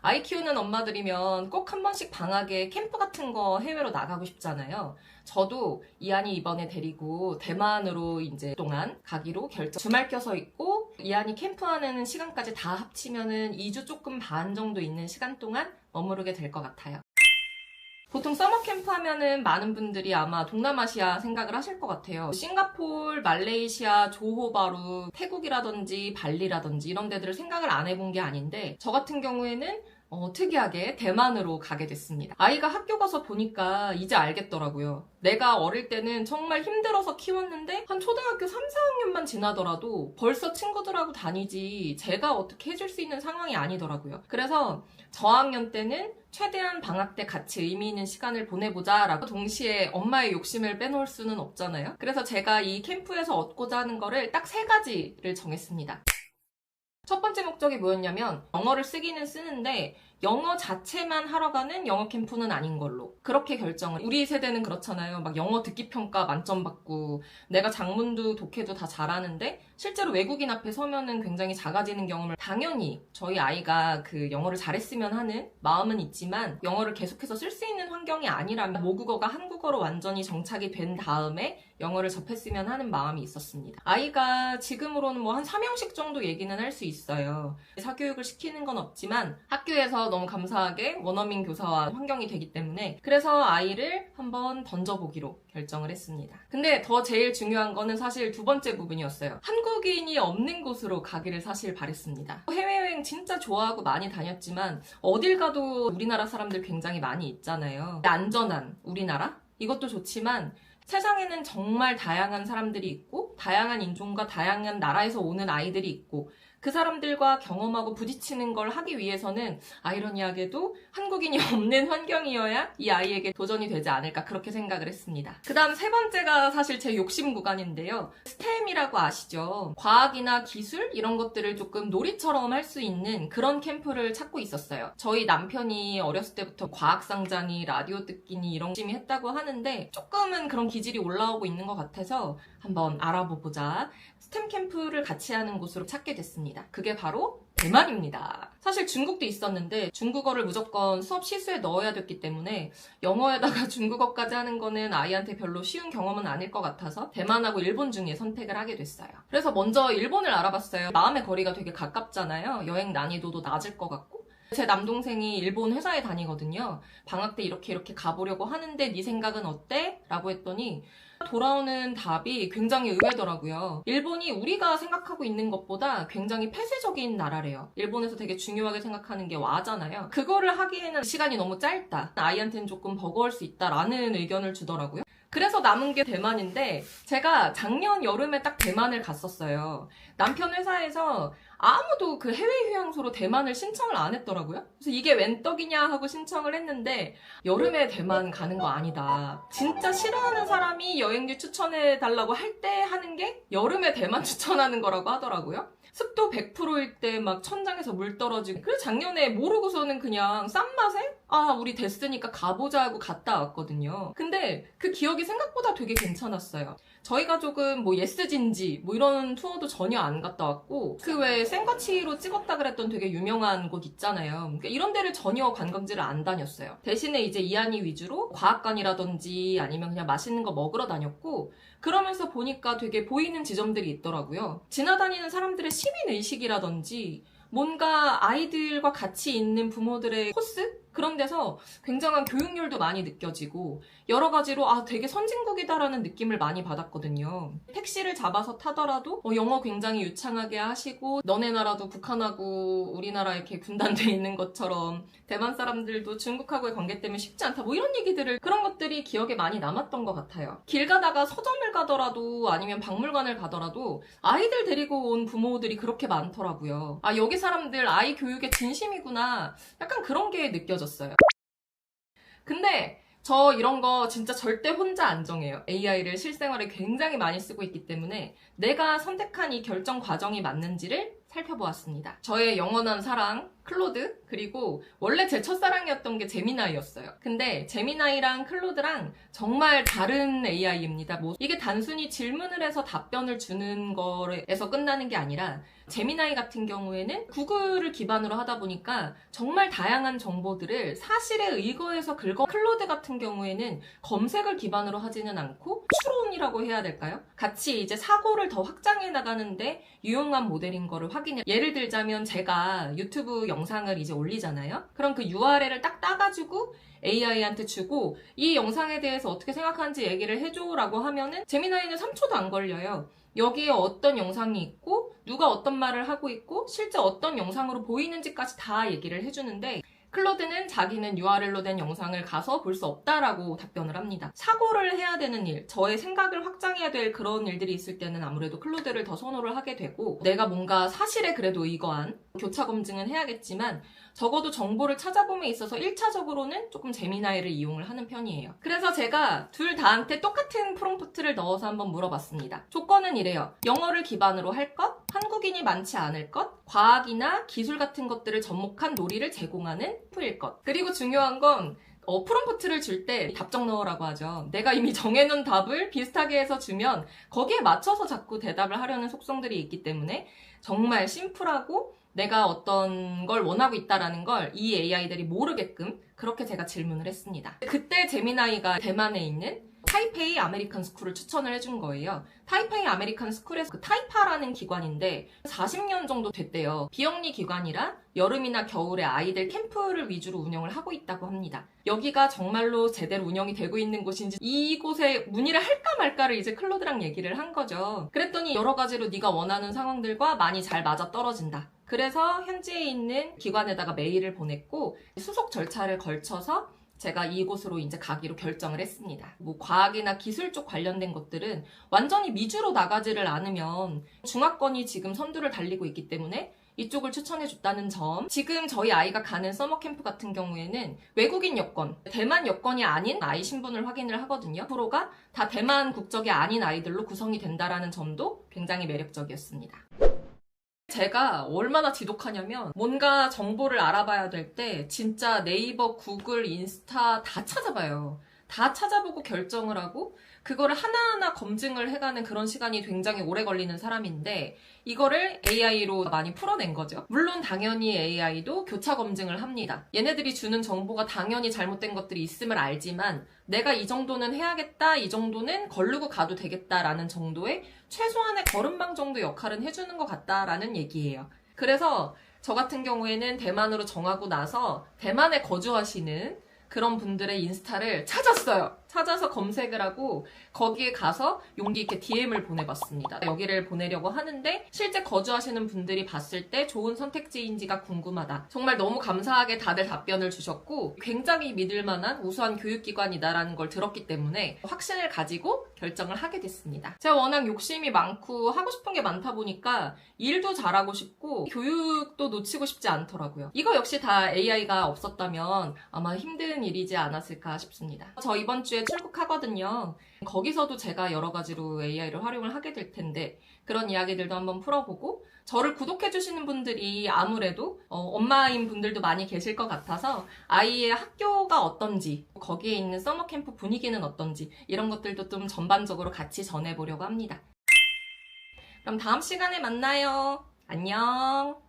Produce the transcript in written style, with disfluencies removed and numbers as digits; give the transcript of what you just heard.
아이 키우는 엄마들이면 꼭 한 번씩 방학에 캠프 같은 거 해외로 나가고 싶잖아요. 저도 이한이 이번에 데리고 대만으로 이제 동안 가기로 주말 껴서 있고, 이한이 캠프하는 시간까지 다 합치면은 2주 조금 반 정도 있는 시간 동안 머무르게 될 것 같아요. 보통 서머 캠프 하면은 많은 분들이 아마 동남아시아 생각을 하실 것 같아요. 싱가포르, 말레이시아, 조호바루, 태국이라든지 발리라든지 이런 데들을 생각을 안 해본 게 아닌데, 저 같은 경우에는 특이하게 대만으로 가게 됐습니다. 아이가 학교 가서 보니까 이제 알겠더라고요. 내가 어릴 때는 정말 힘들어서 키웠는데 한 초등학교 3, 4학년만 지나더라도 벌써 친구들하고 다니지 제가 어떻게 해줄 수 있는 상황이 아니더라고요. 그래서 저학년 때는 최대한 방학 때 같이 의미 있는 시간을 보내보자 라고, 동시에 엄마의 욕심을 빼놓을 수는 없잖아요. 그래서 제가 이 캠프에서 얻고자 하는 거를 딱 3가지를 정했습니다. 첫 번째 목적이 뭐였냐면, 영어를 쓰기는 쓰는데 영어 자체만 하러 가는 영어 캠프는 아닌 걸로 그렇게 결정을. 우리 세대는 그렇잖아요. 막 영어 듣기 평가 만점 받고 내가 작문도 독해도 다 잘하는데 실제로 외국인 앞에 서면은 굉장히 작아지는 경험을, 당연히 저희 아이가 그 영어를 잘했으면 하는 마음은 있지만 영어를 계속해서 쓸 수 있는 환경이 아니라면, 모국어가 한국어로 완전히 정착이 된 다음에 영어를 접했으면 하는 마음이 있었습니다. 아이가 지금으로는 뭐 한 3형식 정도 얘기는 할 수 있어요. 사교육을 시키는 건 없지만 학교에서 너무 감사하게 원어민 교사와 환경이 되기 때문에, 그래서 아이를 한번 던져보기로 결정을 했습니다. 근데 더 제일 중요한 거는 사실 두 번째 부분이었어요. 한국인이 없는 곳으로 가기를 사실 바랬습니다. 해외여행 진짜 좋아하고 많이 다녔지만 어딜 가도 우리나라 사람들 굉장히 많이 있잖아요. 안전한 우리나라? 이것도 좋지만 세상에는 정말 다양한 사람들이 있고 다양한 인종과 다양한 나라에서 오는 아이들이 있고, 그 사람들과 경험하고 부딪히는 걸 하기 위해서는 아이러니하게도 한국인이 없는 환경이어야 이 아이에게 도전이 되지 않을까, 그렇게 생각을 했습니다. 그 다음 3번째가 사실 제 욕심 구간인데요. 스템이라고 아시죠? 과학이나 기술 이런 것들을 조금 놀이처럼 할 수 있는 그런 캠프를 찾고 있었어요. 저희 남편이 어렸을 때부터 과학상자니 라디오 듣기니 이런 열심히 했다고 하는데 조금은 그런 기질이 올라오고 있는 것 같아서 한번 알아보고자 스템 캠프를 같이 하는 곳으로 찾게 됐습니다. 그게 바로 대만입니다. 사실 중국도 있었는데 중국어를 무조건 수업 시수에 넣어야 됐기 때문에 영어에다가 중국어까지 하는 거는 아이한테 별로 쉬운 경험은 아닐 것 같아서 대만하고 일본 중에 선택을 하게 됐어요. 그래서 먼저 일본을 알아봤어요. 마음의 거리가 되게 가깝잖아요. 여행 난이도도 낮을 것 같고. 제 남동생이 일본 회사에 다니거든요. 방학 때 이렇게 가보려고 하는데 네 생각은 어때? 라고 했더니 돌아오는 답이 굉장히 의외더라고요. 일본이 우리가 생각하고 있는 것보다 굉장히 폐쇄적인 나라래요. 일본에서 되게 중요하게 생각하는 게 와잖아요. 그거를 하기에는 시간이 너무 짧다. 아이한테는 조금 버거울 수 있다라는 의견을 주더라고요. 그래서 남은 게 대만인데, 제가 작년 여름에 딱 대만을 갔었어요. 남편 회사에서 아무도 그 해외 휴양소로 대만을 신청을 안 했더라고요. 그래서 이게 웬 떡이냐 하고 신청을 했는데, 여름에 대만 가는 거 아니다. 진짜 싫어하는 사람이 여행지 추천해 달라고 할 때 하는 게 여름에 대만 추천하는 거라고 하더라고요. 습도 100%일 때 막 천장에서 물 떨어지고. 그래서 작년에 모르고서는 그냥 싼 맛에 우리 됐으니까 가보자 하고 갔다 왔거든요. 근데 그 기억이 생각보다 되게 괜찮았어요. 저희 가족은 뭐 예스진지 뭐 이런 투어도 전혀 안 갔다 왔고, 그 외에 센과치로 찍었다 그랬던 되게 유명한 곳 있잖아요. 그러니까 이런 데를 전혀 관광지를 안 다녔어요. 대신에 이제 이한이 위주로 과학관이라든지 아니면 그냥 맛있는 거 먹으러 다녔고, 그러면서 보니까 되게 보이는 지점들이 있더라고요. 지나다니는 사람들의 시민의식이라든지 뭔가 아이들과 같이 있는 부모들의 코스? 그런 데서 굉장한 교육열도 많이 느껴지고, 여러 가지로 되게 선진국이다라는 느낌을 많이 받았거든요. 택시를 잡아서 타더라도 영어 굉장히 유창하게 하시고, 너네 나라도 북한하고 우리나라 이렇게 분단돼 있는 것처럼 대만 사람들도 중국하고의 관계 때문에 쉽지 않다, 뭐 이런 얘기들을, 그런 것들이 기억에 많이 남았던 것 같아요. 길 가다가 서점을 가더라도 아니면 박물관을 가더라도 아이들 데리고 온 부모들이 그렇게 많더라고요. 여기 사람들 아이 교육에 진심이구나, 약간 그런 게 느껴졌어요. 근데 저 이런 거 진짜 절대 혼자 안 정해요. AI를 실생활에 굉장히 많이 쓰고 있기 때문에 내가 선택한 이 결정 과정이 맞는지를 살펴보았습니다. 저의 영원한 사랑 클로드, 그리고 원래 제 첫사랑이었던 게 제미나이였어요. 근데 제미나이랑 클로드랑 정말 다른 AI입니다. 뭐 이게 단순히 질문을 해서 답변을 주는 거에서 끝나는 게 아니라 제미나이 같은 경우에는 구글을 기반으로 하다 보니까 정말 다양한 정보들을 사실에 의거해서 긁어, 클로드 같은 경우에는 검색을 기반으로 하지는 않고 추론이라고 해야 될까요? 같이 이제 사고를 더 확장해 나가는데 유용한 모델인 거를 확인해. 예를 들자면 제가 유튜브 영상을 이제 올리잖아요. 그럼 그 URL을 딱 따가지고 AI한테 주고 이 영상에 대해서 어떻게 생각하는지 얘기를 해줘라고 하면은 제미나이는 3초도 안 걸려요. 여기에 어떤 영상이 있고 누가 어떤 말을 하고 있고 실제 어떤 영상으로 보이는지까지 다 얘기를 해주는데, 클로드는 자기는 URL로 된 영상을 가서 볼 수 없다라고 답변을 합니다. 사고를 해야 되는 일, 저의 생각을 확장해야 될 그런 일들이 있을 때는 아무래도 클로드를 더 선호를 하게 되고, 내가 뭔가 사실에 그래도 의거한 교차 검증은 해야겠지만 적어도 정보를 찾아봄에 있어서 1차적으로는 조금 제미나이를 이용을 하는 편이에요. 그래서 제가 둘 다한테 똑같은 프롬프트를 넣어서 한번 물어봤습니다. 조건은 이래요. 영어를 기반으로 할 것, 한국인이 많지 않을 것, 과학이나 기술 같은 것들을 접목한 놀이를 제공하는 일 것. 그리고 중요한 건 프롬프트를 줄 때 답정 넣으라고 하죠. 내가 이미 정해놓은 답을 비슷하게 해서 주면 거기에 맞춰서 자꾸 대답을 하려는 속성들이 있기 때문에 정말 심플하고 내가 어떤 걸 원하고 있다라는 걸 이 AI들이 모르게끔 그렇게 제가 질문을 했습니다. 그때 제미나이가 대만에 있는 타이페이 아메리칸 스쿨을 추천을 해준 거예요. 타이페이 아메리칸 스쿨에서 그 타이파라는 기관인데 40년 정도 됐대요. 비영리 기관이라 여름이나 겨울에 아이들 캠프를 위주로 운영을 하고 있다고 합니다. 여기가 정말로 제대로 운영이 되고 있는 곳인지 이곳에 문의를 할까 말까를 이제 클로드랑 얘기를 한 거죠. 그랬더니 여러 가지로 네가 원하는 상황들과 많이 잘 맞아떨어진다. 그래서 현지에 있는 기관에다가 메일을 보냈고 수속 절차를 걸쳐서 제가 이곳으로 이제 가기로 결정을 했습니다. 뭐 과학이나 기술 쪽 관련된 것들은 완전히 미주로 나가지를 않으면 중화권이 지금 선두를 달리고 있기 때문에 이쪽을 추천해줬다는 점. 지금 저희 아이가 가는 서머캠프 같은 경우에는 외국인 여권, 대만 여권이 아닌 아이 신분을 확인을 하거든요. 프로가 다 대만 국적이 아닌 아이들로 구성이 된다라는 점도 굉장히 매력적이었습니다. 제가 얼마나 지독하냐면 뭔가 정보를 알아봐야 될 때 진짜 네이버, 구글, 인스타 다 찾아봐요. 다 찾아보고 결정을 하고 그거를 하나하나 검증을 해가는 그런 시간이 굉장히 오래 걸리는 사람인데 이거를 AI로 많이 풀어낸 거죠. 물론 당연히 AI도 교차 검증을 합니다. 얘네들이 주는 정보가 당연히 잘못된 것들이 있음을 알지만 내가 이 정도는 해야겠다, 이 정도는 거르고 가도 되겠다라는 정도의 최소한의 걸음망 정도 역할은 해주는 것 같다라는 얘기예요. 그래서 저 같은 경우에는 대만으로 정하고 나서 대만에 거주하시는 그런 분들의 인스타를 찾았어요. 찾아서 검색을 하고 거기에 가서 용기 있게 DM을 보내봤습니다. 여기를 보내려고 하는데 실제 거주하시는 분들이 봤을 때 좋은 선택지인지가 궁금하다. 정말 너무 감사하게 다들 답변을 주셨고 굉장히 믿을 만한 우수한 교육기관이다라는 걸 들었기 때문에 확신을 가지고 결정을 하게 됐습니다. 제가 워낙 욕심이 많고 하고 싶은 게 많다 보니까 일도 잘하고 싶고 교육도 놓치고 싶지 않더라고요. 이거 역시 다 AI가 없었다면 아마 힘든 일이지 않았을까 싶습니다. 저 이번 주에 출국하거든요. 거기서도 제가 여러 가지로 AI를 활용을 하게 될 텐데 그런 이야기들도 한번 풀어보고 저를 구독해주시는 분들이 아무래도 엄마인 분들도 많이 계실 것 같아서 아이의 학교가 어떤지 거기에 있는 서머캠프 분위기는 어떤지 이런 것들도 좀 전반적으로 같이 전해보려고 합니다. 그럼 다음 시간에 만나요. 안녕.